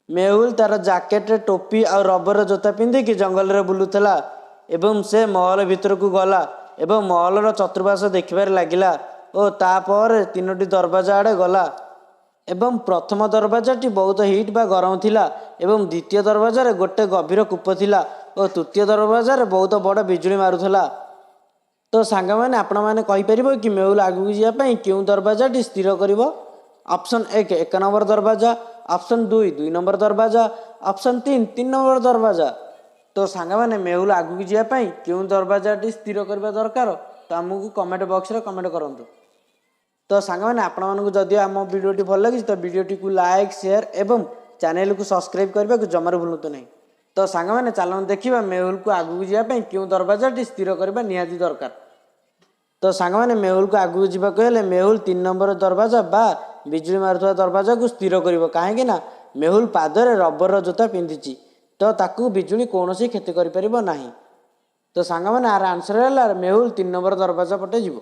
मेहुल तार जैकेट टोपी और रबर जोता पिंधिकी जंगल रे बुलुथला एवं से महल भितर को गला एवं महलर चतुर्पाश देखिबार लागिला ओ तापर तीनोटी दरवाजा आड़े गला एवं प्रथम दरवाजाटी बहुत हिट बा गरम थिला एवं द्वितीय दरवाजा रे गोटे गभीर कूप थिला और तृतीय दरवाजा रे बहुत बड़ बिजुली मारुथला। तो सांग मैंने आपण मैंने कहीपर कि मेहुल आगू जावाई क्यों दरवाजाटी स्थिर करिवो। ऑप्शन 1 नंबर दरवाजा, ऑप्शन 2 नंबर दरवाजा, ऑप्शन 3 नंबर दरवाजा। तो सांग मैंने मेहुल आगू जावाई क्यों दरवाजाटी स्थिर करबा दरकार तो आमको कमेंट बॉक्स रे कमेंट करंतु। तो सांग मैंने आपण मानक जदि आम वीडियोटी भल लगी तो वीडियोटी को लाइक शेयर एवं चैनल को सब्सक्राइब करने को जमार भूलु नहीं। तो सांग मैंने चलन देखा मेहुल को आगू जावाई क्यों दरवाजाटी स्थिर करबा निहाती दरकार। तो सांग मैंने मेहुल को आगू जावाक हेले मेहुल 3 नंबर दरवाजा बा बिजुली मारुवा दरवाजा को स्थिर करिवो काहेकि ना मेहुल पादरे रबर जोता पिंधिची तो ताकू बिजुली कौनसी क्षति करि परिबो नाही। तो सांग मैंने आर आंसर है मेहुल 3 नंबर दरवाजा पटे जीवो।